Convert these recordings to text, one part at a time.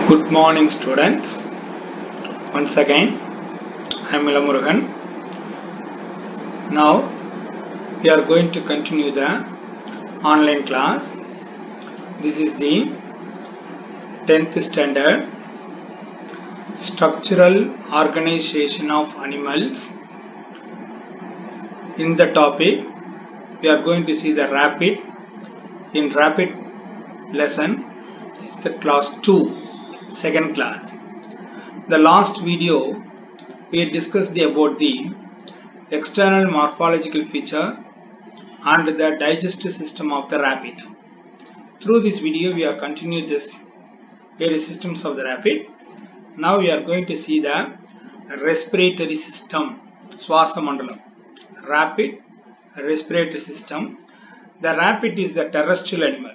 Good morning, students. Once again, I am Ilamurugan. Now, we are going to continue the online class. This is the 10th standard Structural Organization of Animals. In the topic, we are going to see the rapid. In rapid lesson, this is the class 2, second class. The last video, we discussed about the external morphological feature and the digestive system of the rabbit. Through this video, we are continuing this various systems of the rabbit. Now we are going to see the respiratory system, Swasa Mandalam. Rapid respiratory system. The rabbit is the terrestrial animal,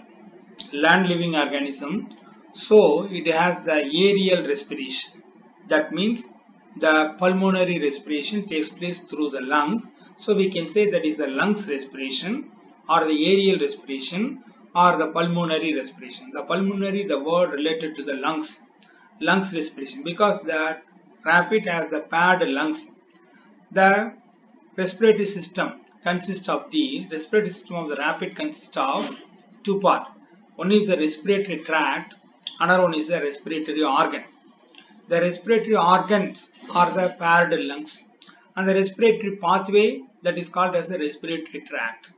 land living organism. So it has the aerial respiration. That means the pulmonary respiration takes place through the lungs. So we can say that is the lungs respiration or the aerial respiration or the pulmonary respiration. The pulmonary, the word related to the lungs respiration, because the rabbit has the paired lungs. The respiratory system consists of the rabbit consists of two parts. One is the respiratory tract, another one is the respiratory organ. The respiratory organs are the paired lungs, and the respiratory pathway, that is called as the respiratory tract.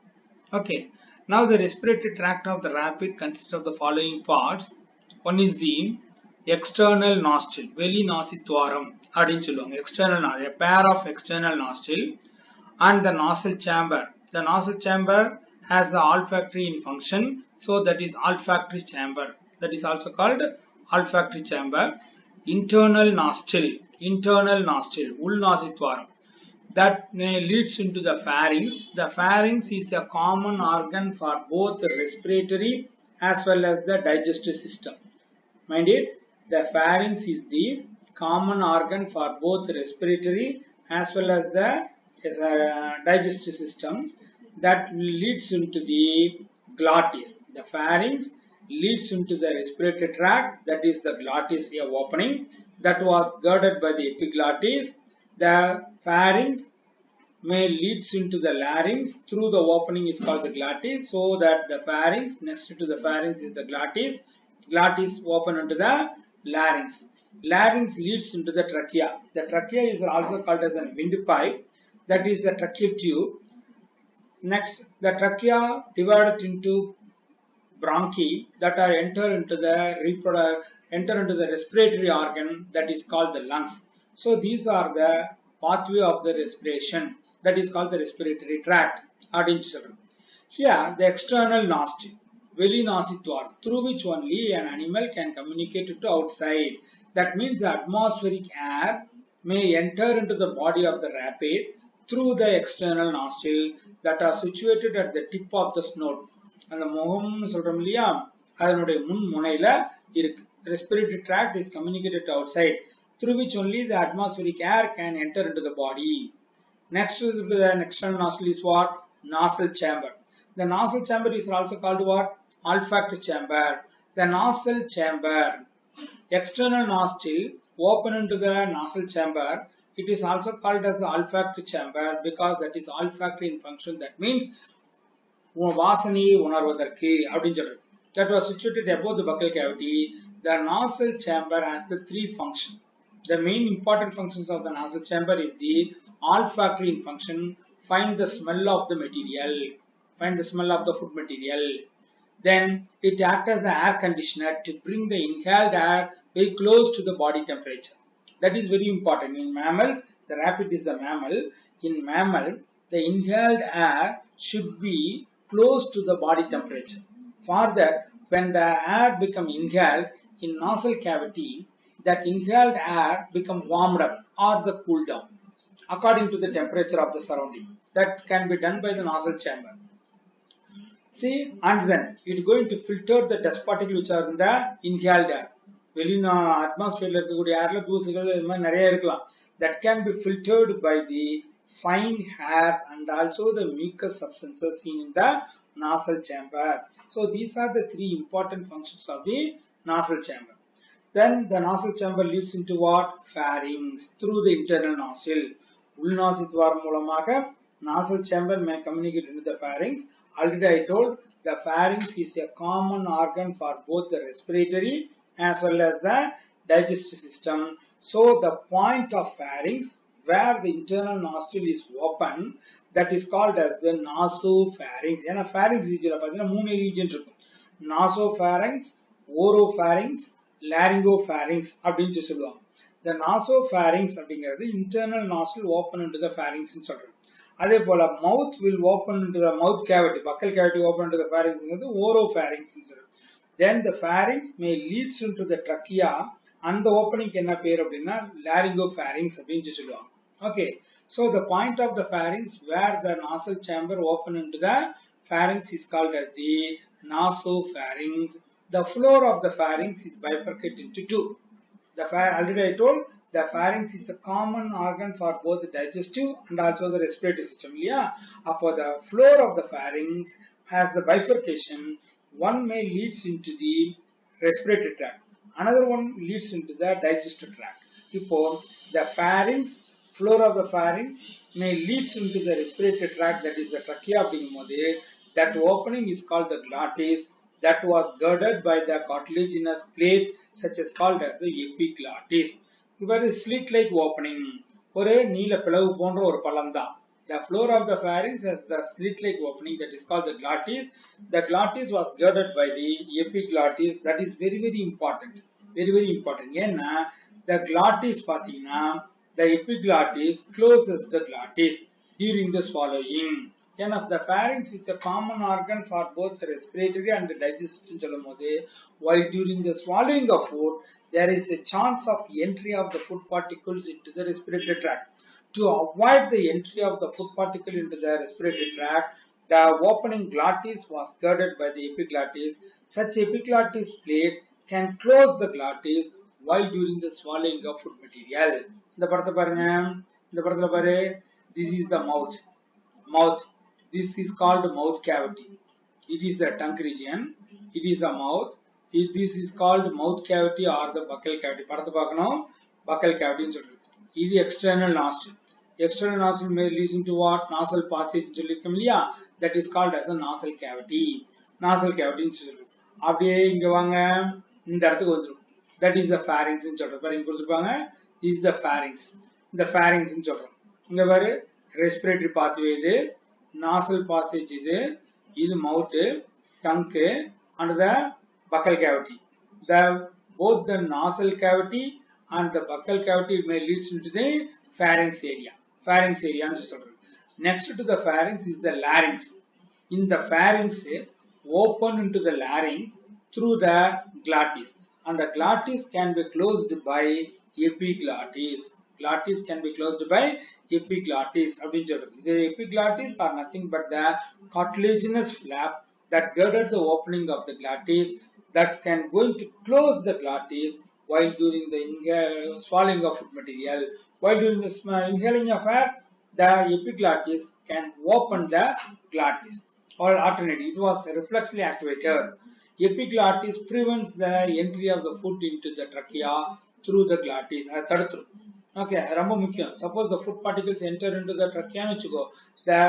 Okay. Now the respiratory tract of the rabbit consists of the following parts. One is the external nostril, veli nasitwaram, external nostril, a pair of external nostril, and the nasal chamber. The nasal chamber has the olfactory in function, so that is olfactory chamber. That is also called olfactory chamber. Internal nostril, ulnasitwaram, that leads into the pharynx. The pharynx is a common organ for both the respiratory as well as the digestive system. Mind it, the pharynx is the common organ for both the respiratory as well as the digestive system, that leads into the glottis. The pharynx leads into the respiratory tract, that is the glottis opening that was girded by the epiglottis. The pharynx may leads into the larynx through the opening is called the glottis, so that the pharynx, next to the pharynx is the glottis open into the larynx. Larynx leads into the trachea. The trachea is also called as a windpipe, that is the tracheal tube. Next, the trachea divided into bronchi that are enter into the respiratory organ, that is called the lungs. So these are the pathway of the respiration, that is called the respiratory tract. Here the external nostril, veli nasitwaram, through which only an animal can communicate to outside. That means the atmospheric air may enter into the body of the rabbit through the external nostril that are situated at the tip of the snout. And the முகம்னு சொல்றோம் இல்லையா, அதனுடைய முன் முனையில இருக்கு. Respiratory tract is communicated to outside, through which only the atmospheric air can enter into the body. Next to the external nostril is what? Nasal chamber. The nasal chamber is also called what? Olfactory chamber. The nasal chamber, external nostril open into the nasal chamber, it is also called as the olfactory chamber because that is olfactory in function. That means வாசனையை உணர்வதற்கு அப்படின்னு சொல்றது. That was situated above the buccal cavity. The nasal chamber has the three functions. The main important functions of the nasal chamber is the olfactory in function, find the smell of the material, find the smell of the food material. Then it acts as an air conditioner to bring the inhaled air very close to the body temperature. That is very important. In mammals, the rabbit is the mammal. In mammal, the inhaled air should be close to the body temperature. For that, when the air become inhaled in nasal cavity, that inhaled air become warmed up or the cooled down according to the temperature of the surrounding. That can be done by the nasal chamber. See, and then it is going to filter the dust particles which are in the inhaled air. வெளியில அட்மாஸ்பியர்ல இருக்கக்கூடிய ஏர்ல தூசுகள் இது மாதிரி நிறைய இருக்கலாம். That can be filtered by the fine hairs and also the mucus substances seen in the nasal chamber. So these are the three important functions of the nasal chamber. Then the nostril chamber leads into what? Pharynx through the internal nostril. உள்நாசித்துவார் மூலமாக nostril chamber may communicate into the pharynx. Already I told the pharynx is a common organ for both the respiratory as well as the digestive system. So the point of pharynx where the internal nostril is open, that is called as the nasopharynx. ஏன்னா pharynx region பார்த்தீங்கன்னா 3 region இருக்கும். Nasopharynx, oropharynx, laryngopharynx அப்படின்னு சொல்லுவாங்க. The nasopharynx அப்படிங்கிறது internal nostril open into the pharynx ன்னு சொல்றோம். அதே போல mouth will open into the mouth cavity, buccal cavity open into the pharynx ங்கிறது oropharynx ன்னு சொல்றோம். Then the pharynx may leads into the trachea. அந்த ஓப்பனிங் என்ன பேர் அப்படின்னா laryngopharynx அப்படின்னு சொல்லுவாங்க. Okay, so the point of the pharynx where the nasal chamber open into the pharynx is called as the nasopharynx. The floor of the pharynx is bifurcated into two. Already I told the pharynx is a common organ for both the digestive and also the respiratory system. Yeah, upon the floor of the pharynx has the bifurcation. One may leads into the respiratory tract, another one leads into the digestive tract. Before the pharynx, floor of the pharynx may leads into the respiratory tract, that is the trachea. That opening is called the glottis, that was girded by the cartilaginous plates such as called as the epiglottis. It is slit-like opening. ஒரு நீல பிளவு போன்ற ஒரு பள்ளம் தான். The floor of the pharynx has the slit-like opening, that is called the glottis. The glottis was girded by the epiglottis. That is very very important. Very very important. ஏன்னா the glottis பார்த்தீங்கன்னா the epiglottis closes the glottis during the swallowing. And of the pharynx is a common organ for both the respiratory and the digestive. While during the swallowing of food, there is a chance of entry of the food particles into the respiratory tract. To avoid the entry of the food particle into the respiratory tract, the opening glottis was girded by the epiglottis. Such epiglottis plates can close the glottis while during the swallowing of food material. இந்த படத்தை பாருங்க. இந்த படத்துல பாரு, this is the mouth. This is called mouth cavity. It is the tongue region. It is the mouth. This is called mouth cavity or the buccal cavity. படத்தை பார்க்கணும், buccal cavity ன்னு சொல்றது. இது external nostril. External nostril may lead into what? Nasal passage ன்னு சொல்லிருக்கோம் இல்லையா? That is called as a nasal cavity. Nasal cavity ன்னு சொல்றது. அப்படியே இங்க வாங்க, இந்த இடத்துக்கு வந்துரும். That is the pharynx ன்னு சொல்றது. பாருங்க இங்க கொடுத்திருப்பாங்க. This is the pharynx. இந்த pharynx ன்னு சொல்றோம். இங்க பாரு respiratory pathway இது, nasal passage இது mouth, tongue and the buccal cavity. Both the nasal cavity and the buccal cavity may leads into the pharynx area. Next to the pharynx is the larynx. In the pharynx, open into the larynx through the glottis, and the glottis can be closed by epiglottis. Glottis can be closed by epiglottis. The epiglottis are nothing but the cartilaginous flap that girded the opening of the glottis, that can going to close the glottis while during the swallowing of food material. While during the inhaling of air, the epiglottis can open the glottis. Or alternatively, it was reflexly activated. Epiglottis prevents the entry of the food into the trachea through the glottis. Okay, ரொம்ப முக்கியம். Suppose the food particles enter into the trachea ன்னு வச்சுக்கோ, the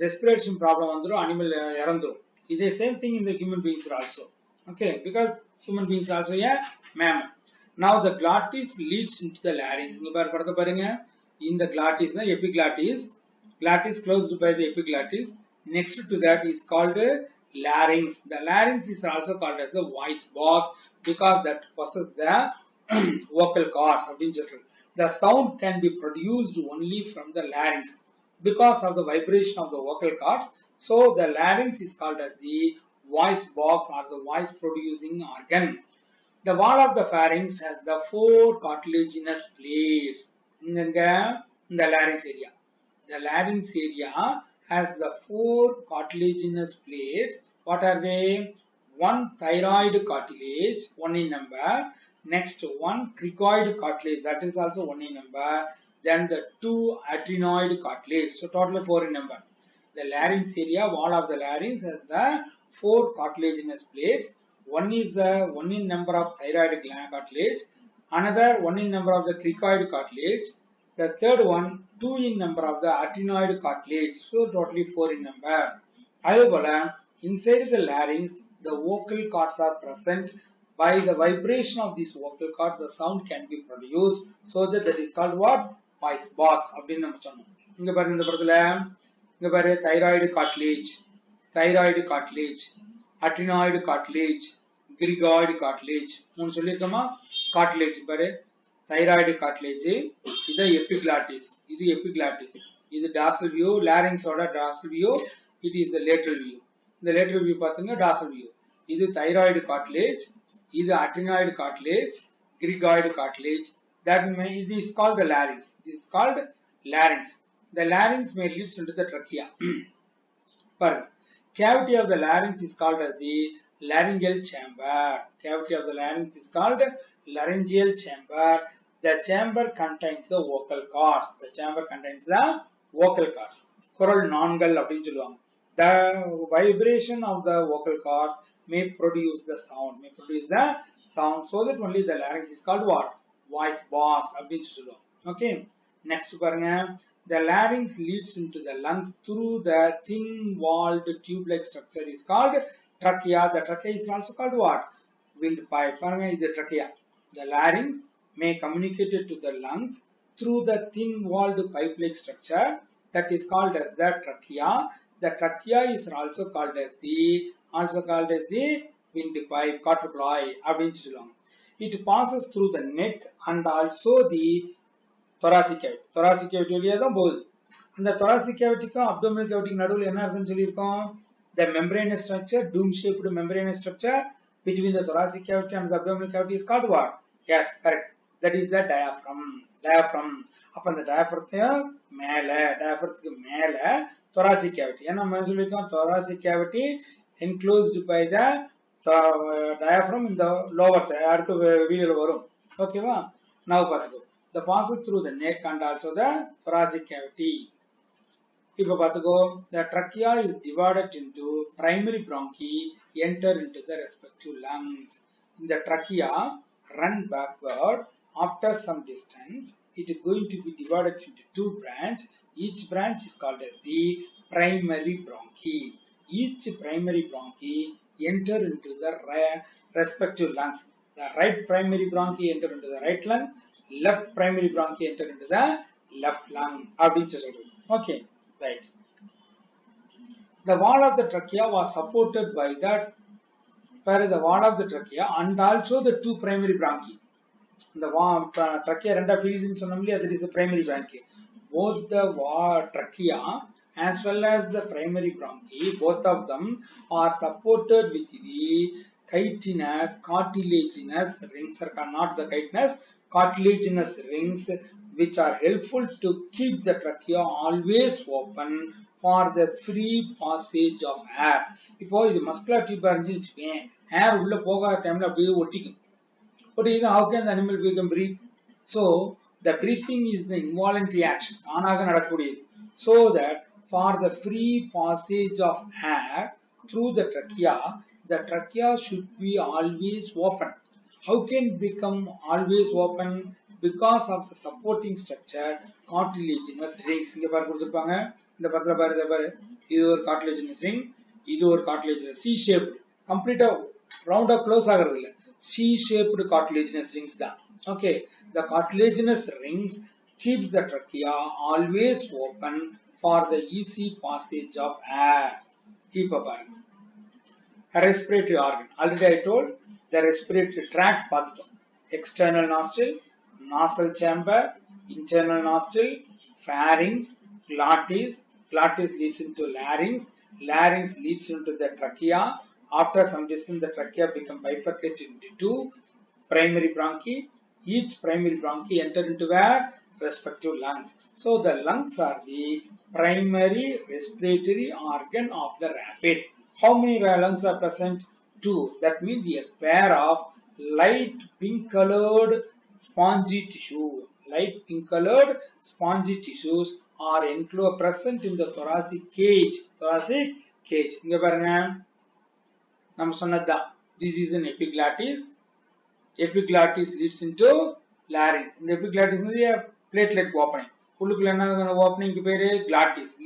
respiration problem வந்துரும், animal இறந்துரும். It is the same thing in the human beings also. Okay, because human beings also a mammal. Now the glottis leads into the larynx. இங்க படத்தை பாருங்க. In the glottis, glottis closed by the epiglottis. Next to that is called larynx. The larynx is also called as the voice box because that possesses the vocal cords. The sound can be produced only from the larynx because of the vibration of the vocal cords. So the larynx is called as the voice box or the voice producing organ. The wall of the pharynx has the 4 cartilaginous plates in the larynx area. The larynx area has the 4 cartilaginous plates. What are they? 1 thyroid cartilage, 1 in number. Next, 1 cricoid cartilage, that is also 1 in number. Then the 2 adenoid cartilage, so total 4 in number. The larynx area, wall of the larynx has the 4 cartilaginous plates. One is the one in number of thyroid gland cartilage, another one in number of the cricoid cartilage, the third one 2 in number of the arytenoid cartilage. So totally 4 in number. Adupala, inside the larynx, the vocal cords are present. By the vibration of this vocal cord, the sound can be produced. So that is called what? Voice box. அப்படின்னு நம்ம சொன்னோம். இங்க பாருங்க இந்த படத்துல இங்க பாரு thyroid cartilage, arytenoid cartilage, cricoid cartilage. மூணு சொல்லிருக்கோமா? cartilage பாரு thyroid cartilage, இது epiglottis, இது dorsal view, larynx ஓட dorsal view, it is the lateral view. இந்த lateral view பாத்தீங்கன்னா dorsal view. இது thyroid cartilage, இது arytenoid cartilage, cricoid cartilage. That it is called the larynx. This is called larynx. The larynx may leads into the trachea. But cavity of the larynx is called as the laryngeal chamber. Cavity of the larynx is called laryngeal chamber. The chamber contains the vocal cords. The chamber contains the vocal cords. Coral nongal அப்படின்னு சொல்லுவாங்க. The vibration of the vocal cords may produce the sound. So that only the larynx is called what? Voice box அப்படின்னு சொல்லுவாங்க. Okay. Next பாருங்க. The larynx leads into the lungs through the thin-walled tube-like structure is called trachea. The trachea is also called what? Windpipe. பாருங்க இது trachea. The larynx may communicate to the lungs through the thin-walled pipe-like structure that is called as the trachea. The trachea is also called as the windpipe, காற்றுக்குழாய் அப்படின்னு சொல்லுவாங்க. It passes through the neck and also the thoracic cavity. Thoracic cavity வழியா தான் போகுது. அந்த thoracic cavityக்கும் abdominal cavity நடுவுல என்ன இருக்குன்னு சொல்லியிருக்கோம்? The membranous structure, dome-shaped membranous structure between the thoracic cavity and the abdominal cavity is called what? Yes, correct. That is the diaphragm. அப்ப அந்த diaphragmத்துக்கு மேல thoracic cavity. ஏன்னா நம்ம சொல்லியிருக்கோம் thoracic cavity enclosed by the diaphragm in the lower side. அடுத்து வீடியோல வரும். ஓகேவா? Now பாருங்க. The passes through the neck and also the thoracic cavity. இப்போ பாத்துக்கோ, the trachea is divided into primary bronchi, enter into the respective lungs. In the trachea, run backward after some distance. It is going to be divided into two branches. Each branch is called as the primary bronchi. Each primary bronchi enter into the respective lungs. The right primary bronchi enter into the right lung. Left primary bronchi enter into the left lung. Okay, right. The wall of the trachea was supported by the wall of the trachea and also the two primary bronchi. The trachea renda filis சொன்னோம்ல, that is the primary bronchi. Both the trachea as well as the primary bronchi, both of them are supported with the chitinous cartilaginous rings, not the chitinous, cartilaginous rings, which are helpful to keep the trachea always open for the free passage of air. இப்போ இது muscular tube இருந்துச்சு வெச்சுக்கேன், air உள்ள போகாத டைம்ல அப்படியே ஒட்டிக்கும். How can the animal become breathe? So the breathing is the involuntary action. ஆனாக நடக்கக்கூடியது. So that for the free passage of air through the trachea should be always open. How can it become always open? Because of the supporting structure, cartilaginous rings. இங்க பாரு கொடுத்திருப்பாங்க. இந்த பக்கத்துல பாரு, இது ஒரு cartilaginous ring, இது ஒரு cartilaginous C-shaped, கம்ப்ளீட்டா ரவுண்டா க்ளோஸ் ஆகிறது இல்ல, C-shaped cartilaginous rings தான். Okay, the cartilaginous rings keeps the trachea always open for the easy passage of air. இப்ப பாருங்க, respiratory organ. Already I told the respiratory tract பார்த்துட்டோம். External nostril, nasal chamber, internal nostril, pharynx, glottis leads into larynx leads into the trachea. After some distance, the trachea becomes bifurcated into two primary bronchi. Each primary bronchi enter into where? Respective lungs. So the lungs are the primary respiratory organ of the rabbit. How many lungs are present? Two. That means a pair of light pink colored spongy tissues are present in the thoracic cage. இங்க பாருங்க, நம்ம சொன்னதுதான். This is an epiglottis. Epiglottis leads into larynx. In the epiglottis is a platelet opening. Opening glottis.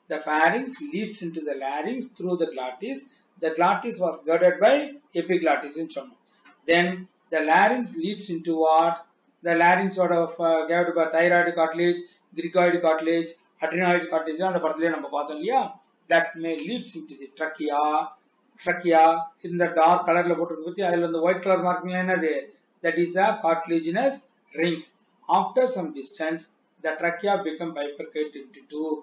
The pharynx leads into the larynx through the glottis. The glottis was girded by epiglottis. Then the larynx leads into what? The larynx sort of girded by thyroid cartilage, cricoid cartilage, adenoid cartilage. That may leads into the trachea. Trachea in the dark color the white color marking that is a cartilaginous rings. After some distance, the trachea become bifurcated into two.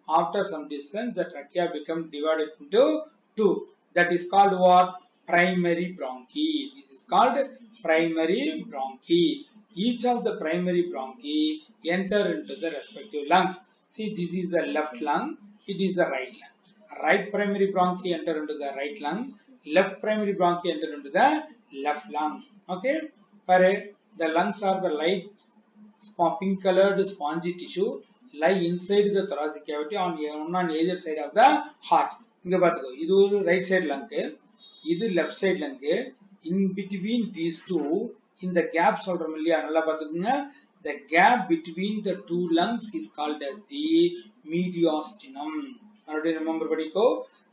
After some distance, the trachea become divided into two. That is called what? Primary bronchi. This is called primary bronchi. Each of the primary bronchi enter into the respective lungs. See, this is the left lung. It is the right lung. Right primary bronchi enter into the right lung. Left primary bronchi enter into the left lung. Okay. The lungs are the light pink colored spongy tissue lie inside the thoracic cavity on either side of the heart. Inga paathuko. Idu right side lung. Idu left side lung. In between these two, in the gap solram illaya nalla paathukonga. The gap between the two lungs is called as the mediastinum. Remember,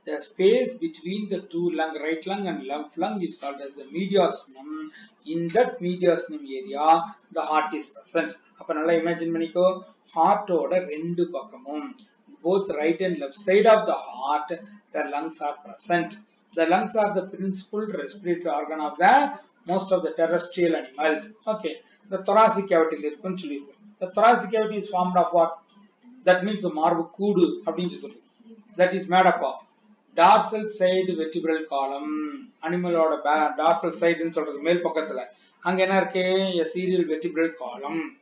the space between the two lung, right lung and left lung is called as the mediastinum. In that mediastinum area, the heart is present. Imagine heart oda rendu pakkamum. Both right and left side of the heart, the lungs are present. The lungs are the principal respiratory organ of the most of the terrestrial animals. Okay. The thoracic cavity. The thoracic cavity is formed of what? That means the marbu kudu. That is made up of dorsal side vertebral column. Animal or dorsal side in sort of male pakkathula. Anga a serial vertebral column.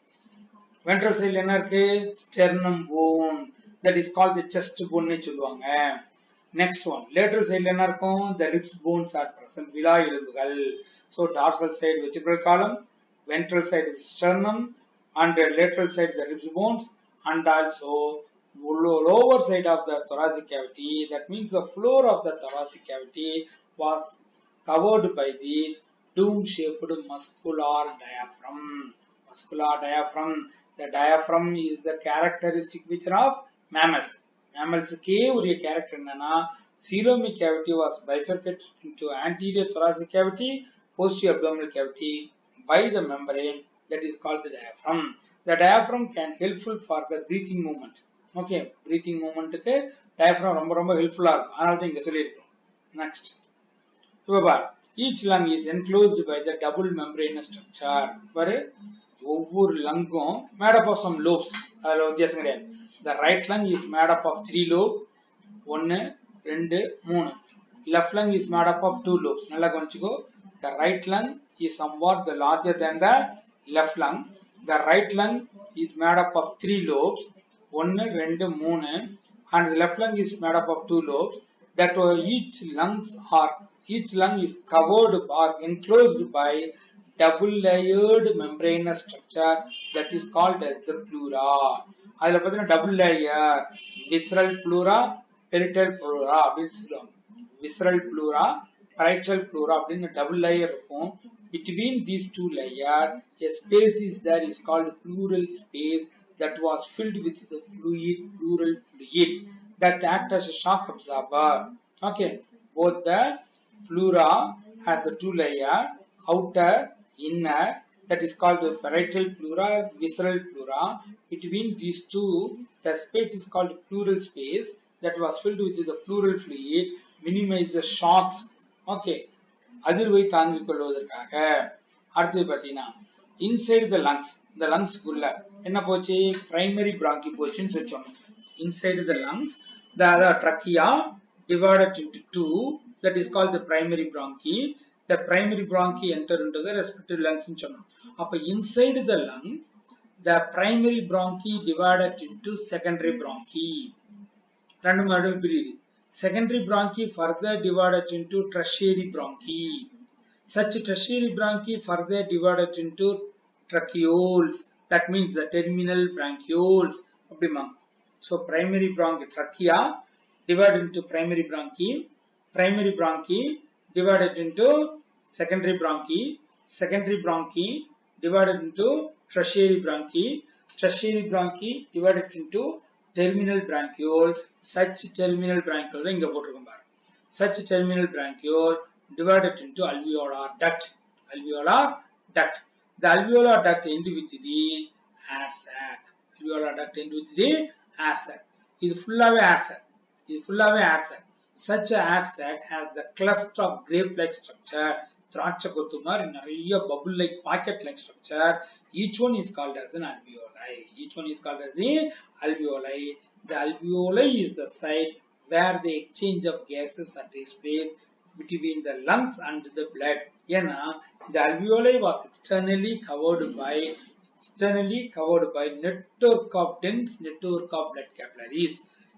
Ventral side sternum bone. That is called the chest bone. Next one. Lateral side the ribs bones are present. So dorsal side vertebral column. Ventral side is sternum. And lateral side the ribs bones. And also lower side of the thoracic cavity, that means the floor of the thoracic cavity was covered by the dome-shaped muscular diaphragm. Muscular diaphragm. The diaphragm is the characteristic feature of mammals. Mammals ke uriya character enna coelomic cavity was bifurcated into anterior thoracic cavity, posterior abdominal cavity by the membrane that is called the diaphragm. The diaphragm can helpful for the breathing movement. Okay, breathing movement ke diaphragm romba helpful ah irukum. Adala inga sollirukom. Next. Each lung is enclosed by the double membranous structure. ஒவ்வொரு லங்கும் made up of some lobes. அதல வித்தியாசம் கிடையாது. The right lung is made up of 3 lobes. 1 2 3. Left lung is made up of 2 lobes. நல்லா கவனிச்சுக்கோ. The right lung is somewhat the larger than the left lung. The right lung is made up of 3 lobes. 1 2 3. And the left lung is made up of 2 lobes. That each lung is covered or enclosed by double layered membranous structure that is called as the pleura. Adula pathina double layer visceral pleura, parietal pleura அப்படினு சொல்லுவாங்க. Visceral pleura, parietal pleura அப்படினு double layer இருக்கும். Between these two layers, a space is there is called pleural space that was filled with the pleural fluid that act as a shock absorber. Okay, both the pleura has the two layer, outer, inner, that is called the parietal pleura, visceral pleura. Between these two, the space is called pleural space that was filled with the pleural fluid, minimize the shocks. Okay, அதிர்வை தாங்கிக் கொள்வதற்காக. அடுத்தது பார்த்தீங்கன்னா inside the lungs குள்ள என்ன போச்சு? primary bronchi போச்சுன்னு சொல்லிச்சோம். Inside the lungs, the trachea divided into two, that is called the primary bronchi. The primary bronchi enter into the respiratory lungs in சொன்னோம். அப்ப inside the lungs, the primary bronchi divided into secondary bronchi. ரெண்டு மாதிரி பிரியுது. Secondary bronchi further divided into tertiary bronchi. Such tertiary bronchi further divided into tracheoles. That means the terminal bronchioles. So primary bronchi, trachea divided into primary bronchi. Primary bronchi divided into secondary bronchi divided into tertiary bronchi divided into terminal bronchiole, such terminal bronchiole இங்க போட்டுருக்கோம் பாருங்க. Such terminal bronchiole divided into alveolar duct. The alveolar duct end with the air sac. இது ஃபுல்லாவே air sac. Such a air sac has the cluster of grape-like structure. திராட்சை கொத்து மாதிரி நிறைய bubble like pocket like structure. Each one is called as an alveoli. The alveoli is the site where the exchange of gases takes place between the lungs and the blood. ஏன்னா the alveoli was externally covered by dense network of blood capillaries.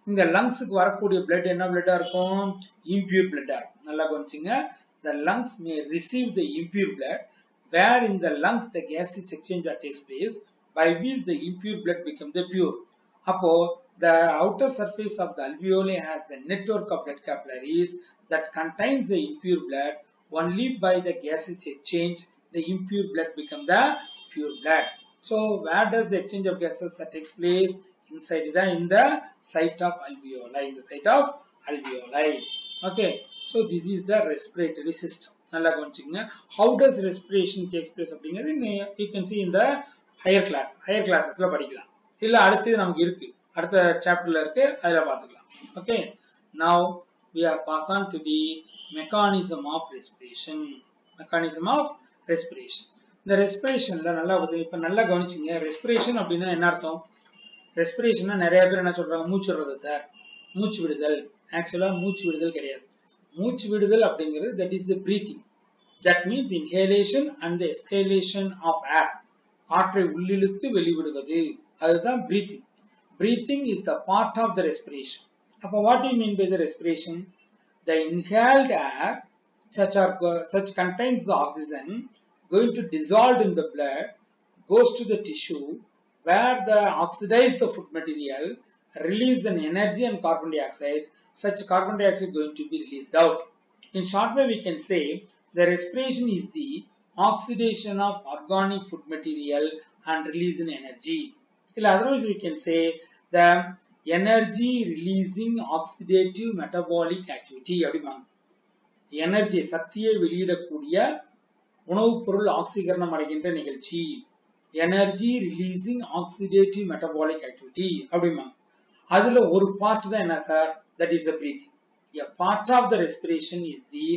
இந்த லங்ஸ்க்கு வரக்கூடிய blood என்ன blood-ஆ இருக்கும்? Impure blood-ஆ இருக்கும். நல்லா கவனிச்சுங்க. The lungs may receive the impure blood, where in the lungs the gaseous exchange that takes place, by which the impure blood becomes the pure. Appo the outer surface of the alveoli has the network of blood capillaries that contains the impure blood. Only by the gaseous exchange, the impure blood becomes the pure blood. So, where does the exchange of gases that takes place? Inside in the site of alveoli. Okay. So this is the respiratory system. How does respiration takes place? You can see in the higher classes. Okay. Now we are pass on to the mechanism of respiration. The respiration respiration அப்படினா என்ன அர்த்தம்? Respiration நிறைய பேர் என்ன சொல்றாங்க? மூச்சு விடுறது sir. மூச்சு விடுதல். Actually மூச்சு விடுதல் கிடையாது. மூச்சு விடுதல் அப்படிங்கிறது that is the breathing. That means inhalation and the exhalation of air. காற்றை உள்ளிழுத்து வெளிவிடுவது. அதுதான் breathing. Breathing is the part of the respiration. அப்ப what do you mean by the respiration? The inhaled air such contains the oxygen going to dissolve in the blood, goes to the tissue where the oxidize the food material, release an energy and carbon dioxide. Such carbon dioxide is going to be released out. In short way, we can say the respiration is the oxidation of organic food material and release in energy. Otherwise, we can say the energy releasing oxidative metabolic activity. Energy சக்தியை வெளியிடக்கூடிய உணவுப் பொருள் ஆக்சிகரணம் அடைகின்ற நிகழ்ச்சி. Energy releasing oxidative metabolic activity. அதுல ஒரு part தான் என்ன sir? That is the breathing. A part of the respiration is the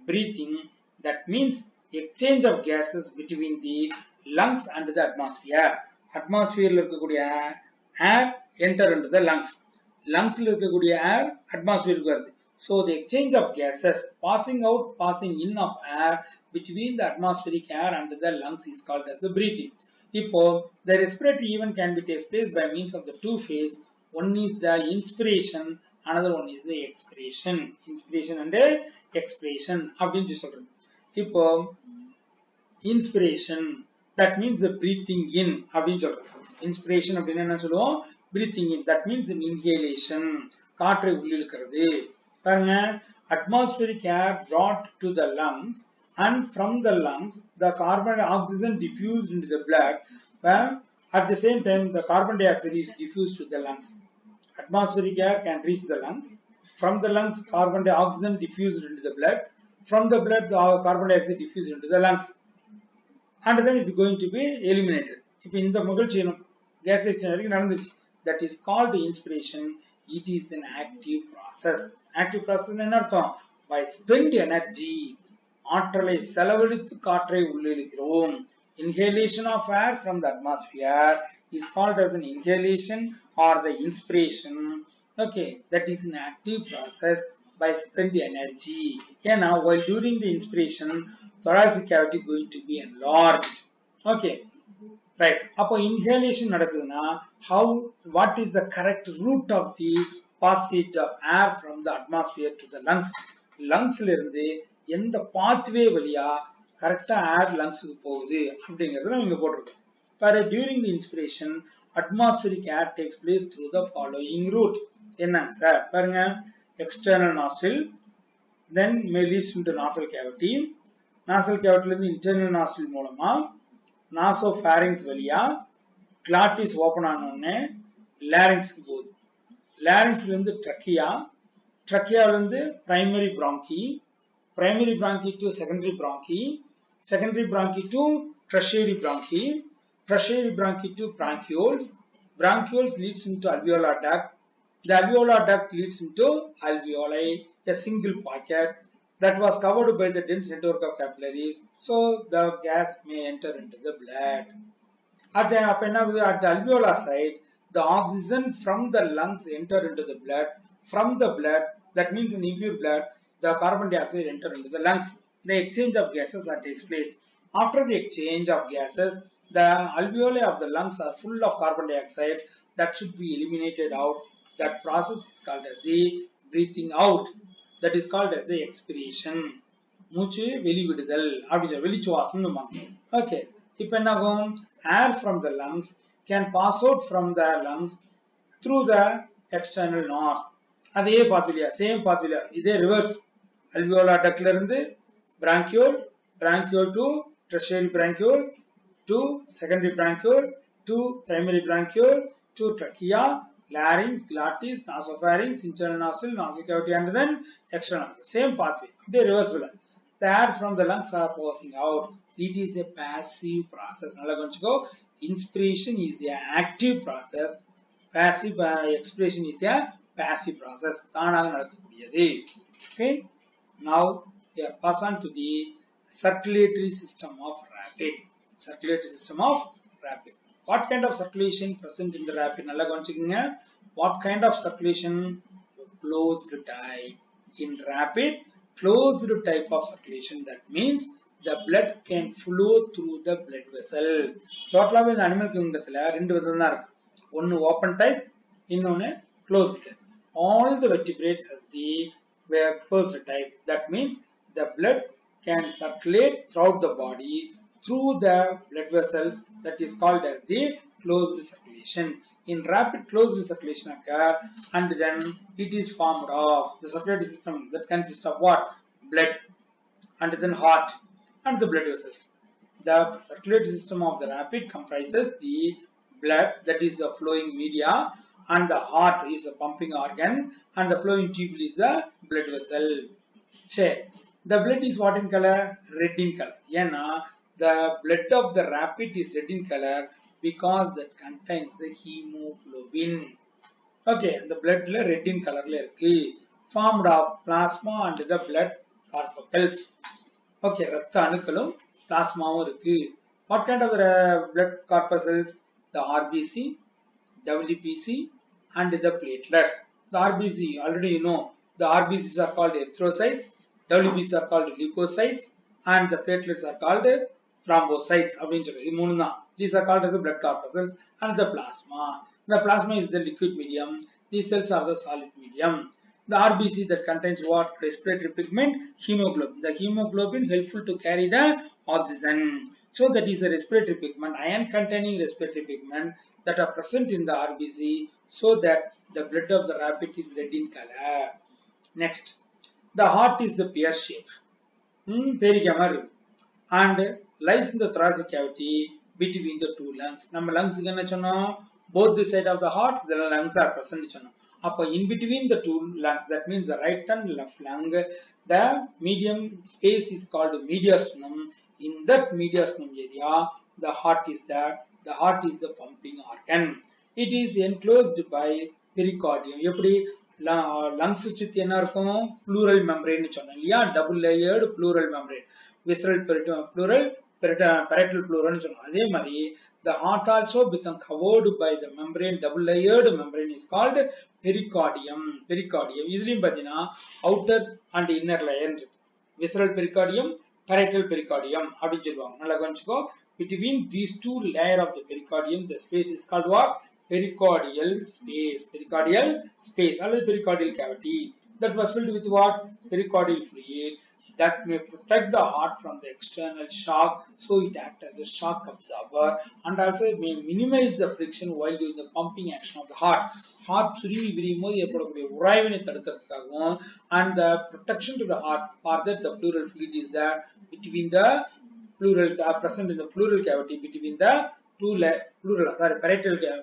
breathing. That means exchange of gases between the lungs and the atmosphere. Atmosphere la irukkudiya air enter into the lungs. Lungs la irukkudiya air atmosphere ku varudhu. So the exchange of gases passing out, passing in of air between the atmospheric air and the lungs is called as the breathing. Ipo the respiratory event can be takes place by means of the two phase. One is the inspiration, another one is the expiration. Inspiration and expiration. அப்படினு சொல்றோம். இப்போ inspiration, that means the breathing in அப்படினு சொல்றோம். Inspiration அப்படினா என்ன சொல்லுவோம்? Breathing in, that means an inhalation. காற்றை உள்ளிழுக்கிறது. பாருங்க, atmospheric air brought to the lungs, and from the lungs the carbon oxygen diffused into the blood, where at the same time the carbon dioxide is diffused to the lungs. Atmospheric air can reach the lungs. From the lungs, carbon dioxide diffused into the blood. From the blood, the carbon dioxide diffused into the lungs. And then it is going to be eliminated. If in the gas exchange, that is called inspiration. It is an active process. Active process is by spend energy. ஆற்றலை செலவழித்து காற்றை உள்ளிழுக்கிறோம். Inhalation of air from the atmosphere is called as an inhalation or the inspiration. Okay, that is an active process by spend energy. Now, while during the inspiration, thoracic cavity going to be enlarged. Okay, right. Appo inhalation nadakuduna, what is the correct route of the passage of air from the atmosphere to the lungs? Lungs la irundhu endha pathway valiya correct air lungs ku போகுது அப்படிங்கறத நம்ம இங்க போட்டுருக்கோம். For during the inspiration, atmospheric air takes place through the following route. என்னங்க sir? பாருங்க, external nostril, then may leads into nasal cavity. Nasal cavity is internal nostril மூலமா nasopharynx வழியா glottis open ஆனோடனே larynx க்கு போகுது. larynx ல இருந்து trachea, trachea ல இருந்து primary bronchi, primary bronchi to secondary bronchi, secondary bronchi to tertiary bronchi, tertiary bronchi to bronchioles, bronchioles leads into alveolar duct, the alveolar duct leads into alveoli, a single pocket that was covered by the dense network of capillaries, so the gas may enter into the blood. At the alveolar side, the oxygen from the lungs enter into the blood. From the blood, that means in impure blood, the carbon dioxide enter into the lungs. The exchange of gases that takes place. After the exchange of gases, the alveoli of the lungs are full of carbon dioxide that should be eliminated out. That process is called as the breathing out. That is called as the expiration. மூச்சு வெளிவிடுதல் அப்படி வெளிச்சுவாசம். Okay. இப்போ என்ன ஆகும்? Air from the lungs can pass out from the lungs through the external nose. அதே பாத்துலியா, same பாத்துலியா, இதே reverse. alveolar duct ல இருந்து bronchiole, bronchiole to tertiary bronchiole, to secondary bronchiole, to primary bronchiole, to trachea, larynx, glottis, nasopharynx, internal nostril, nasal cavity, and then external nostril. Same pathway. They reverse. The air from the lungs are passing out. It is a passive process. Inspiration is an active process. Passive expiration is a passive process. Okay. Now we are pass on to the circulatory system of rapid. Circulatory system of rapid. What kind of circulation present in the rapid? What kind of circulation? Closed type. In rapid, closed type of circulation. That means the blood can flow through the blood vessel. Total in animal kingdom, one open type, innone closed type. All the vertebrates have the closed type. That means the blood can circulate throughout the body through the blood vessels. That is called as the closed circulation. In rapid, closed circulation occur, and then it is formed of the circulatory system that consists of what? Blood, and then heart, and the blood vessels. The circulatory system of the rapid comprises the blood, that is the flowing media, and the heart is a pumping organ, and the flowing tubule is the blood vessel. Say, the blood is what in color? Red in color. Yena, the blood of the rapid is red in color because that contains the hemoglobin. Okay, the blood red in color formed of plasma and the blood corpuscles. Okay, rattha anukalum plasma irukku. What kind of blood corpuscles? The RBC, WBC, and the platelets. The RBC, already you know, the RBCs are called erythrocytes, WBCs are called leukocytes, and the platelets are called thrombocytes. These are called as the blood corpuscles, and the plasma. The plasma is the liquid medium. These cells are the solid medium. The RBC that contains what? Respiratory pigment, hemoglobin. The hemoglobin helpful to carry the oxygen. So that is a respiratory pigment, iron containing respiratory pigment that are present in the RBC, so that the blood of the rapid is red in color. Next, the heart is the pear shape, and lies in the thoracic cavity between the two lungs. Nama lungs both the side of the heart, the lungs are present. In between the two lungs, that means the right and left lung, the medium space is called mediastinum. In that mediastinum area, the heart is there. The heart is the pumping organ. It is enclosed by pericardium. Lungs சுத்தி என்ன இருக்கும்? Pleural membrane சொன்னோம். Double layered pleural membrane. Visceral pleural, parietal pleural சொன்னோம். அதே மாதிரி the heart also become covered by the membrane. Double layered membrane is called pericardium. Pericardium. இதுலயும் பார்த்தீங்கன்னா outer and inner layer. Visceral pericardium, parietal pericardium. அப்படின்னு சொல்லுவாங்க. நல்லா கவனிச்சுக்கோ. Between these two layers of the pericardium, the space is called what? Pericardial space. Pericardial space. Or pericardial cavity. That was filled with what? Pericardial fluid. that may protect the heart from the external shock, so it acts as a shock absorber, and also it may minimize the friction while doing the pumping action of the heart. Heart சுருங்கி விரியும் போது ஏற்படக்கூடிய உராய்வினை தடுக்கிறதுக்காகவும் and the protection to the heart for that the pleural fluid is there between the pleural present in the pleural cavity between the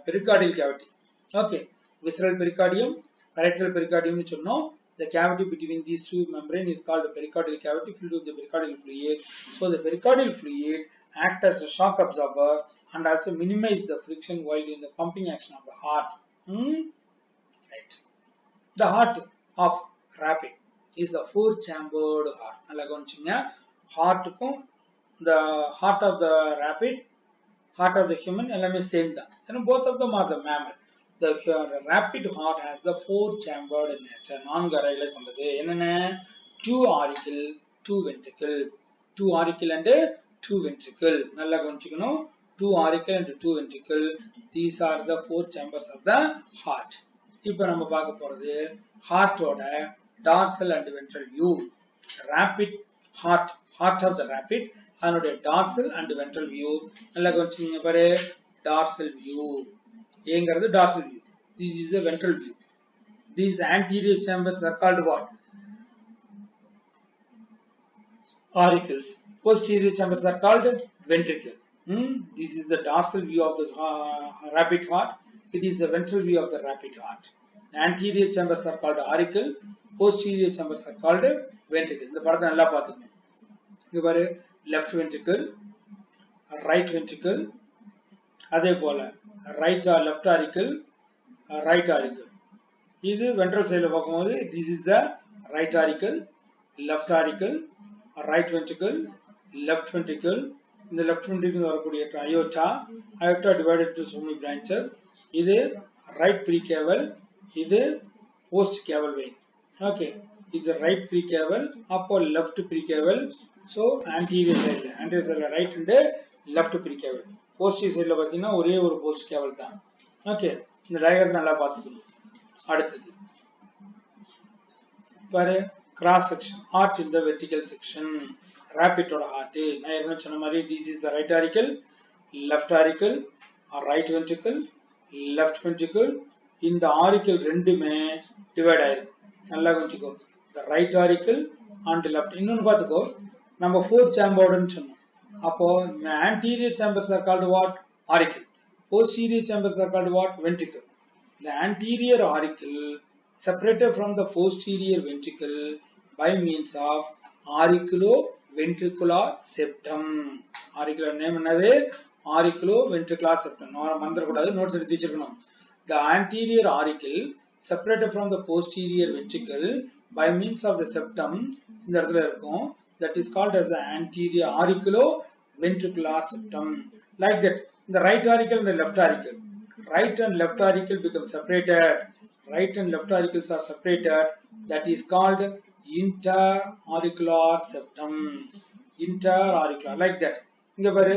pericardial cavity. Okay, visceral pericardium, parietal pericardium னு சொன்னோம். The cavity between these two membranes is called the pericardial cavity filled with the pericardial fluid. So the pericardial fluid acts as a shock absorber and also minimize the friction while in the pumping action of the heart. Right. The heart of rapid is the four-chambered heart. நல்லா கவனிச்சுங்க. Heart-க்கும் the heart of the rapid, heart of the human எல்லாமே same தான். And both of them are the mammal. The rapid heart has the four-chambered nature. நான்கு அறைகளை கொண்டது. என்னென்ன? 2 auricle, 2 ventricle. 2 auricle and 2 ventricle. நல்லா கவனிச்சுக்கணும். 2 auricle and 2 ventricle. These are the four chambers of the heart. இப்போ நம்ம பார்க்க போறது ஹார்ட்டோட dorsal and ventral view. Rapid heart, heart of the rapid, அதனுடைய டார்சல் and ventral view. நல்லா கவனிச்சுங்க பாரு. Dorsal view. ஏங்கிறது dorsal view. This is the ventral view. These anterior chambers are called what? Auricles. Posterior chambers are called ventricles. This is the dorsal view of the rapid heart. It is the ventral view of the rapid heart. The anterior chambers are called auricle. Posterior chambers are called ventricles. இந்த படத்தை நல்லா பார்த்துக்கணும். இங்க பாரு, left ventricle, right ventricle, அதே போல right or left auricle, right auricle. இது ventral side பார்க்கும்போது this is the right auricle, left auricle, right ventricle, left ventricle. இந்த left ventricle வரக்கூடிய aorta divided into so many branches. இது right precaval, இது post caval vein. Okay, இது right precaval, அப்போ left precaval. So anterior side right and left precaval. Posterior side பார்த்தீங்கன்னா ஒரே ஒரு post caval தான். Okay, இந்த diagram நல்லா பார்த்துக்கணும். அடுத்தது பாரு, cross section, heart in the vertical section. Rapid ஓட heart நான் ஏற்கனவே சொன்ன மாதிரி this is the right auricle, left auricle, right ventricle, left ventricle. இந்த auricle ரெண்டுமே டிவைட் ஆயிருக்கு. நல்லா கவனிச்சுக்கோ. The right auricle and left. இன்னொன்னு பார்த்துக்கோ, நம்ம 4 chambered சொன்னோம். அப்போ anterior chambers are called what? Auricle. Posterior chambers are called what? Ventricle. The anterior auricle separated from the posterior ventricle by means of auriculoventricular septum. Auricular name என்னது? Auriculoventricular septum. நான் மறந்துடக்கூடாது, notes எடுத்து வச்சிருக்கணும். The anterior auricle separated from the posterior ventricle by means of the septum, இந்த இடத்துல இருக்கும். That is called as the anterior auriculoventricular septum. Like that, the right auricle and the left auricle. Right and left auricle become separated. Right and left auricles are separated. That is called interauricular septum. Interauricular, like that. இங்க பாரு,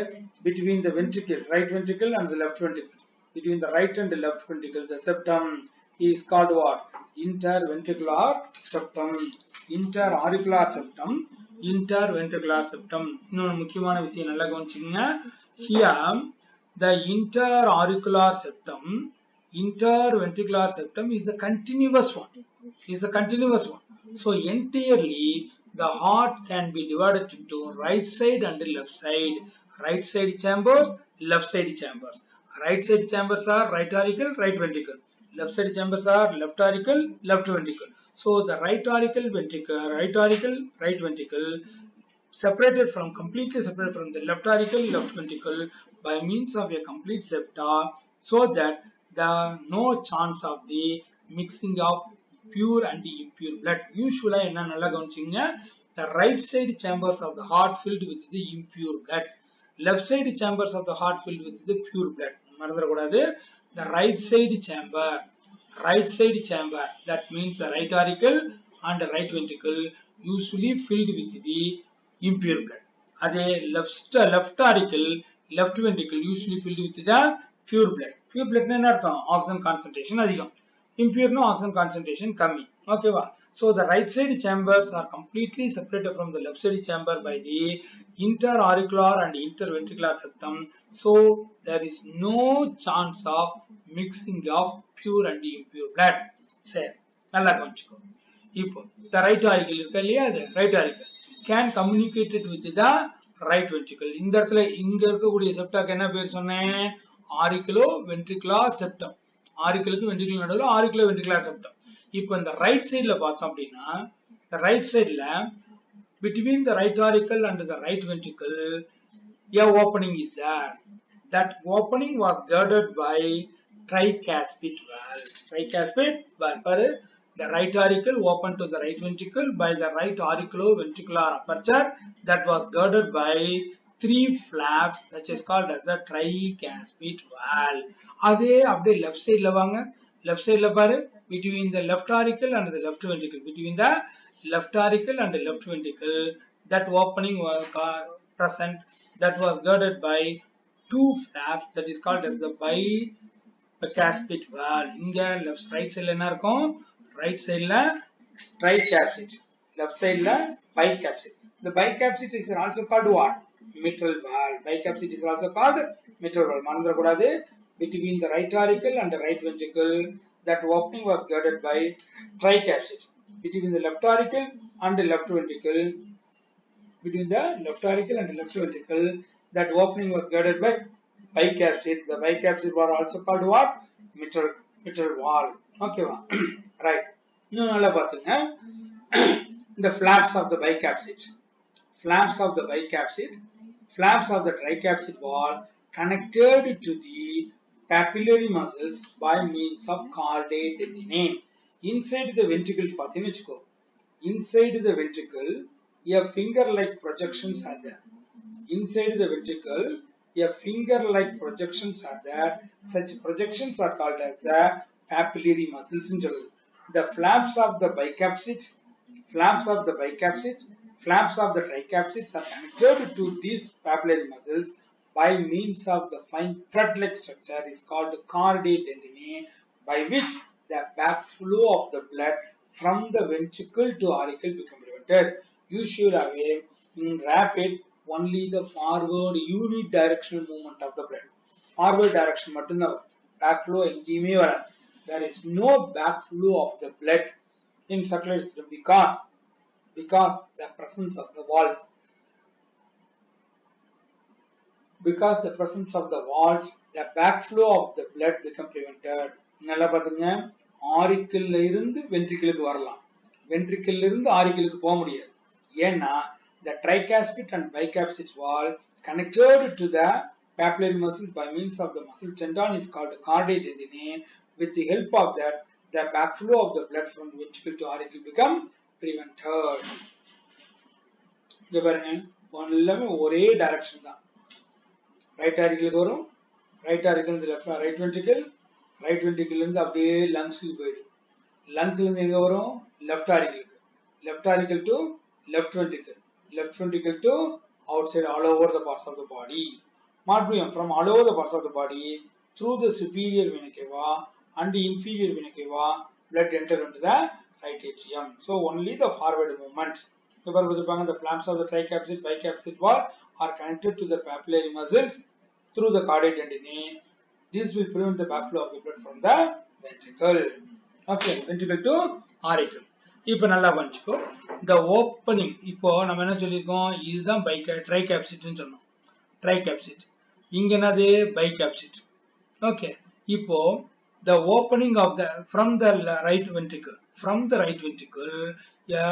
between the ventricle, right ventricle and the left ventricle. Between the right and the left ventricle, the septum is called what? Interventricular septum. Interauricular septum. Interventricular septum. இன்னொரு முக்கியமான விஷயம் நல்லா கவனிச்சுங்க. Here, the interauricular septum, interventricular septum is the continuous one. So entirely the heart can be divided into right side and left side. Right side chambers, left side chambers. Right side chambers are right auricle, right ventricle. Left side chambers are left auricle, left ventricle. So the right auricle, right ventricle completely separated from the left auricle, left ventricle by means of a complete septa, so that there are no chance of the mixing of pure and impure blood. Usually enna nalla gaunichunga, the right side chambers of the heart filled with the impure blood, left side chambers of the heart filled with the pure blood. Marandradakudadu. The right side chamber, that means the right auricle and the right ventricle usually filled with the impure blood. Adhe left auricle, left ventricle usually filled with the pure blood. Pure blood na artham, oxygen concentration adhigam. Impure no, oxygen concentration kammi. Okay, so the right side chambers are completely separated from the left side chamber by the interauricular and interventricular septum. So there is no chance of mixing of pure and impure blood. Say, நல்லா கவனிச்சுக்கோ. இப்போ the right auricle இருக்கு இல்லையா, அது right auricle can communicate it with the right ventricle. இந்த இடத்துல இங்க இருக்கக்கூடிய செப்டாக்கு என்ன பேர் சொன்னேன்? ஆரிக்குலோ வென்ட்ரிகுலர் செப்டம். ஆரிக்குலுக்கு வென்ட்ரிகுலர் நடுவுல ஆரிக்குலோ வென்ட்ரிகுலர் செப்டம். இப்போ இந்த ரைட் சைடுல பார்த்தோம் அப்படின்னா, the right sideல between the right auricle and the right ventricle a opening is there. That opening was girded by tricuspid valve. Tricuspid valve. The right auricle open to the right ventricle by the right auriculo-ventricular aperture that was girded by 3 flaps, that is called as the tricuspid valve. அதே அப்படியே left sideல வாங்க. Left sideல பாரு, between the left auricle and the left ventricle. Between the left auricle and the left ventricle, that opening was present, that was girded by 2 flaps, that is called as the bicuspid valve. இங்க right sideல என்ன இருக்கும்? Right sideல tricuspid, left sideல bicuspid. The bicuspid is also called what? Mitral valve. Bicuspid is also called mitral valve. மறந்துட கூடாது. Between the right auricle and the right ventricle, that opening was girded by tricuspid. Between the left auricle and the left ventricle, that opening was girded by bicuspid. The bicuspid were also called what? Mitral valve. Okay, right. இன்னும் நல்லா பாத்துங்க. The flaps of the bicuspid, flaps of the tricuspid wall connected to the papillary muscles by means of chordae tendineae. Inside the ventricle, inside the ventricle, a finger-like projections are there. Inside the ventricle, a finger-like projections are there. Such projections are called as the papillary muscles. The flaps of the tricuspid, flaps of the tricuspids are connected to these papillary muscles by means of the fine thread-like structure is called chordae tendineae, by which the backflow of the blood from the ventricle to auricle become prevented. You should have in rapid only the forward unidirectional movement of the blood. Forward direction மட்டும்தான் backflow எங்கேயுமே வராது. There is no backflow of the blood in circulatory system because the presence of the valves. Because the presence of the valves, the backflow of the blood become prevented. நல்லா பாத்துங்க, ஆரிக்கிள்ல இருந்து வென்ட்ரிக்கிளுக்கு வரலாம், வென்ட்ரிக்கிள்ல இருந்து ஆரிக்கிளுக்கு போக முடியாது. ஏன்னா the tricuspid and bicuspid wall connected to the papillary muscle by means of the muscle tendon is called chordae tendineae. With the help of that, the backflow of the blood from ventricle to auricle become prevented. இங்க பாருங்க, எல்லாமே ஒரே direction தான். Right ஆரிக்கிளுக்கு வரும், right auricle இருந்து right ventricle, right ventricle இருந்து அப்படியே லங்ஸ்க்கு போயிடும். லங்ஸ்ல இருந்து எங்க வரும்? லெஃப்ட் ஆரிக்கிளுக்கு, left auricle to left ventricle to outside all over the parts of the body. Marbarium from all over the parts of the body through the superior vena cava and the inferior vena cava, blood enter into the right atrium. So only the forward movement. The flaps of the tricuspid bicuspid wall are connected to the papillary muscles through the chordae tendineae. This will prevent the backflow of the blood from the ventricle. Okay, ventricle to auricle. இப்போ நல்லா பண்ணிக்கோ. The opening, இப்போ நம்ம என்ன சொல்லிருக்கோம்? இதுதான் tricuspidன்னு சொன்னோம். Tricuspid. இங்க என்னது? Bicuspid. Okay. இப்போ the opening of the from the right ventricle, a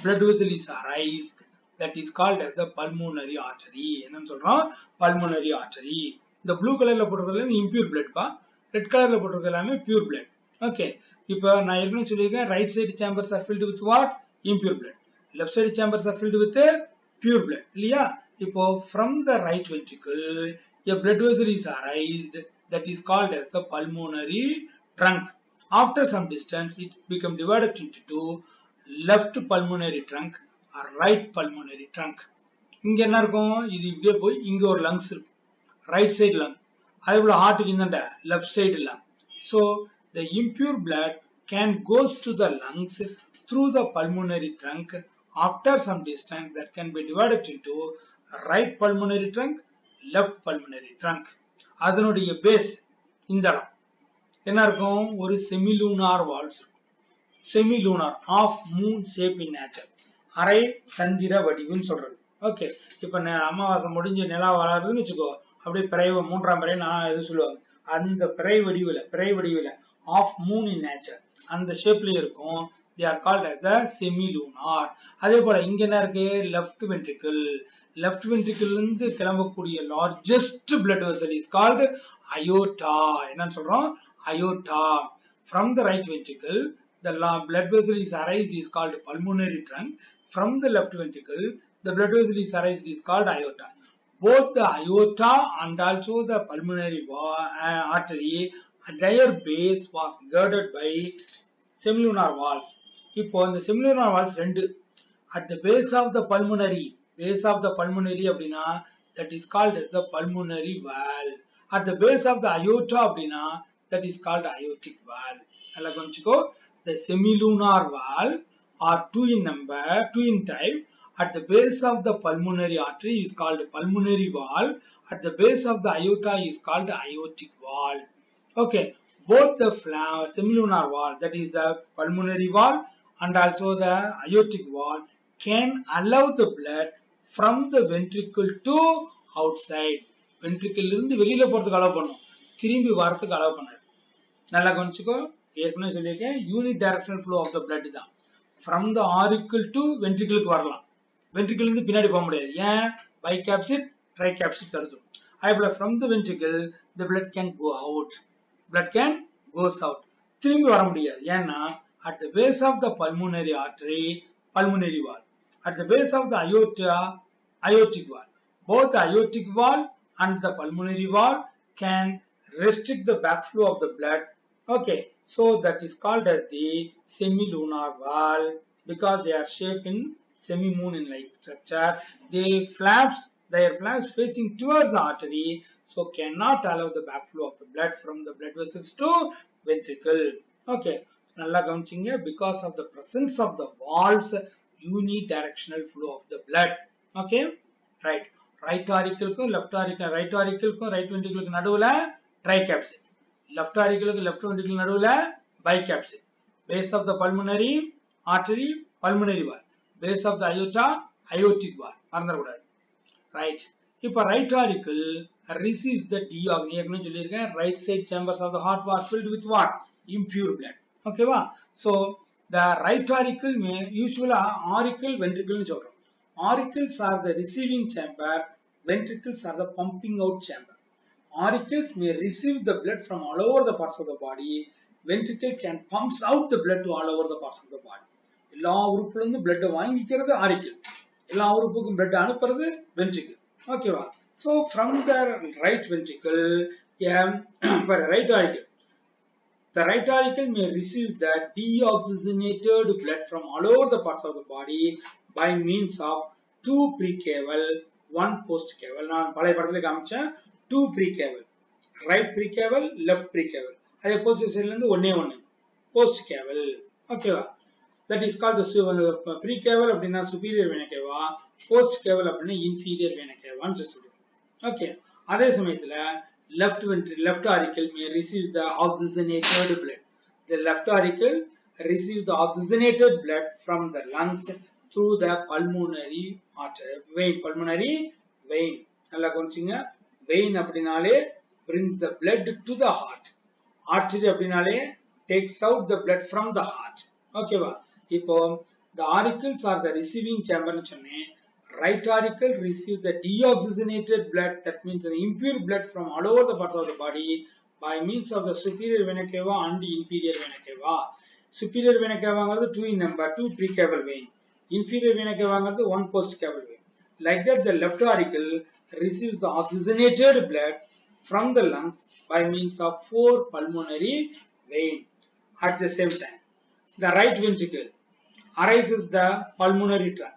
blood vessel is arised, that is called as the pulmonary artery. என்னன்னு சொல்றோம்? Pulmonary artery. இந்த blue கலர்ல போட்டிருக்கிறது impure blood பா, red கலர்ல போட்டிருக்கிறது எல்லாமே pure blood. Okay. இப்போ நான் ஏற்கனவே சொல்லியிருக்கேன், right side chambers are filled with what? Impure blood. Left side chambers are filled with pure blood. இல்லையா? இப்போ from the right ventricle, a blood vessel is arised, that is called as the pulmonary trunk. After some distance, it become divided into two, left pulmonary trunk or right pulmonary trunk. இங்க என்ன இருக்கும்? இது இப்படியே போய் இங்க ஒரு lungs இருக்கும், right side lung. அதே போல ஹார்ட்டுக்கு இந்த left side lung. So the impure blood can goes to the lungs through the pulmonary trunk after some distance that can be divided into right pulmonary trunk, left pulmonary trunk. அதனுடைய base இந்த இடம் என்ன இருக்கும் ஒரு semilunar valves semilunar of moon shape in nature அரை சந்திர வடிவுன்னு சொல்றது. Okay, இப்ப அமாவாசை முடிஞ்சு நிலா வளருதுன்னு வச்சுக்கோ, அப்படியே பிறை மூன்றாம் பிறை நான் எது சொல்லுவாங்க அந்த பிறை வடிவில் ஆஃப் மூன் இன் நேச்சர் அந்த ஷேப்ல இருக்கும். they are called as the semilunar. அதே போல இங்க என்ன இருக்கு லெஃப்ட் வென்ட்ரிக்கிள். லெஃப்ட் வென்ட்ரிக்கிள் இருந்து கிளம்பக்கூடிய largest blood vessel is called aorta. என்னன்னு சொல்றோம் aorta. from the right ventricle the blood vessel is arised is called pulmonary trunk. from the left ventricle the blood vessel is arised is called aorta. both the aorta and also the pulmonary artery their base was girded by semilunar valves. இப்போ இந்த semilunar valves ரெண்டு at the base of the pulmonary அப்படினா that is called as the pulmonary valve. at the base of the aorta அப்படினா that is called aortic valve. நல்லா கவனிச்சுக்கோ, the semilunar valve are two in type. at the base of the pulmonary artery is called pulmonary valve. at the base of the aorta is called aortic valve. Okay, both the semilunar valve, that is the pulmonary valve and also the aortic valve, can allow the blood from the ventricle to outside. ventricle இருந்து வெளியில போறதுக்கு allow பண்ணும், திரும்பி வரதுக்கு allow பண்ணாது. நல்லா கவனிச்சுக்கோ, ஏற்கனவே சொல்லியிருக்கேன் unidirectional flow of the blood தான். from the auricle to ventricle வரலாம், ventricle இருந்து பின்னாடி போக முடியாது. ஏன் bicapsid tricapsid தடுத்துடும். அதேபோல from the ventricle the blood can go out, goes out, திரும்பி வர முடியாது. ஏன்னா at the base of the pulmonary artery pulmonary valve, at the base of the aorta aortic valve. both the aortic valve and the pulmonary valve can restrict the backflow of the blood. Okay, so that is called as the semilunar valve because they are shaped in semi-moon in like structure. their flaps facing towards the artery, so cannot allow the backflow of the blood from the blood vessels to ventricle. Okay, நல்லா கவனிச்சீங்க, because of the presence of the valves unidirectional flow of the blood. Okay, right auricle left auricle, right auricle right ventricle நடுவுல tricapsid, left auricle left ventricle நடுவுல bicapsid. base of the pulmonary artery pulmonary valve, base of the aorta aortic valve மறந்துடக்கூடாது. right, இப்ப right auricle receives the deoxygenation சொல்லியிருக்கேன். right side chambers of the heart was filled with what? impure blood. okay வா? so the right auricle may usually auricle ventricle னு சொல்றோம். auricles are the receiving chamber, ventricles are the pumping out chamber. auricles may receive the blood from all over the parts of the body. ventricle can pumps out the blood to all over the parts of the body. எல்லா உறுப்புல இருந்து blood வாங்கிக்கிறது auricle, எல்லா உறுப்புக்கும் blood அனுப்புறது ventricle. ஓகேவா? so from the right ventricle right auricle, the right auricle may receive the deoxygenated blood from all over the parts of the body by means of two precaval, one postcaval. நான் பழைய படத்துல காமிச்சேன், two precaval, right precaval, left precaval. அதே post சைடுல இருந்து ஒண்ணே postcaval. ஓகேவா? that is called the precaval அப்படினா superior vena cava, postcaval அப்படினா inferior vena cava ன்னு சொல்றோம். ஓகே, அதே சமயத்துல left auricle may receive the oxygenated blood. the left auricle receive the oxygenated blood from the lungs through the pulmonary vein. நல்லா கவனிச்சீங்க, vein அப்படினாலே brings the blood to the heart. artery அப்படினாலே takes out the blood from the heart. ஓகேவா? இப்போ the auricles are the receiving chamber னு சொன்னேன். right auricle receive the deoxygenated blood, that means the impure blood from all over the parts of the body by means of the superior vena cava and inferior vena cava. superior vena cava is 2 in number, 2 precaval vein. inferior vena cava is 1 postcaval vein. like that the left auricle receives the oxygenated blood from the lungs by means of 4 pulmonary vein. at the same time the right ventricle arises the pulmonary trunk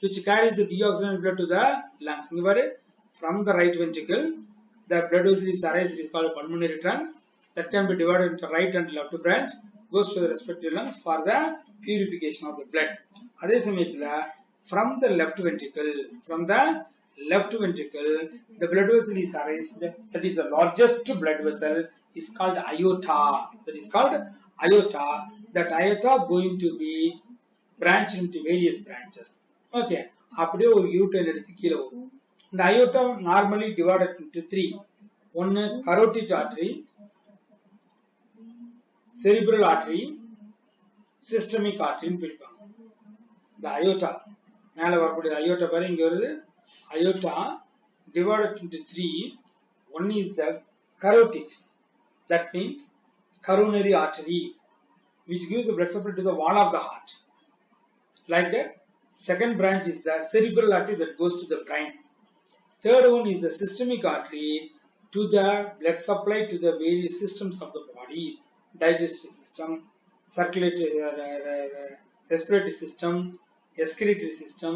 which carries the deoxygenated blood to the lungs. from the right ventricle the blood vessel is arised is called pulmonary trunk that can be divided into right and left branch. goes to the respective lungs for the purification of the blood. அதே சமயத்துல from the left ventricle, the blood vessel is arranged, that is the largest blood vessel is called aorta. That aorta going to be branched into various branches. Okay, அப்படியே ஒரு U-turn எடுத்து கீழே வரும். The aorta normally divided into three. One carotid artery, cerebral artery, systemic artery ன்னு பிரிப்பாங்க. The aorta மேல வரக்கூடிய aorta பாரு இங்க வருது. Aorta divided into three. One is the carotid, that means coronary artery, which gives the blood supply to the wall of the heart. Like that, second branch is the cerebral artery that goes to the brain. Third one is the systemic artery to the blood supply to the various systems of the body, digestive system, circulatory, respiratory system, excretory system,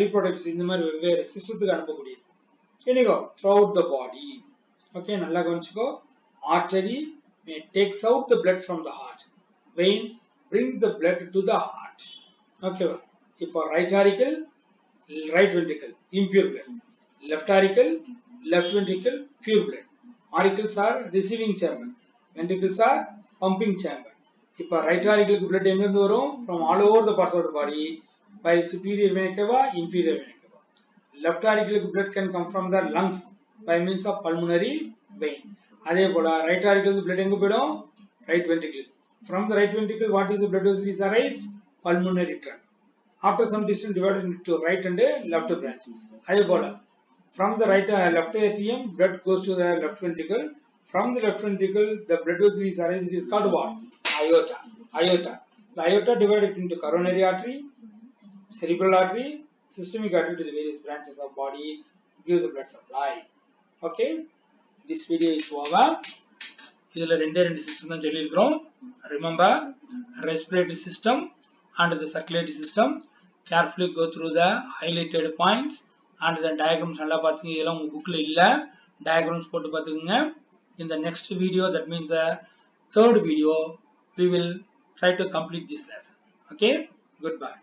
reproductive system, இந்த மாதிரி வெவ்வேறு சிஸ்டத்துக்கு அனுப்பக்கூடியது. Anyhow, throughout the body. Okay, நல்லா கவனிச்சுக்கோ. Artery takes out the blood from the heart. Vein brings the blood to the heart. Okay, இப்போ right auricle, right ventricle, impure blood. Left auricle, left ventricle, pure blood. Auricles are receiving chamber. Ventricles are pumping chamber. இப்போ right auricle blood எங்கிருந்து வரும்? From all over the parts of the body by superior vena cava, inferior vena cava. Left auricle blood can come from the lungs by means of pulmonary vein. அதே போல right auricle blood எங்க போய்டும்? Right ventricle. From the right ventricle, what is the blood vessel is arised? Pulmonary tract. After some distance divided into right and left branch. அதே போல from the left atrium, blood goes to the left ventricle. From the left ventricle, the blood vessel is arranged. It is called what? Aorta. The aorta divided into coronary artery, cerebral artery, systemic artery to the various branches of body, gives the blood supply. Okay, this video is over. இதுல ரெண்டு system தான் சொல்லி இருக்கோம். Remember, respiratory system and the circulatory system. Carefully go through the highlighted points and the diagrams நல்லா பாத்துங்க. இதெல்லாம் உங்க bookல இல்ல. Diagrams போட்டு பாத்துக்கங்க. In the next video, that means the third video, we will try to complete this lesson. Okay, goodbye.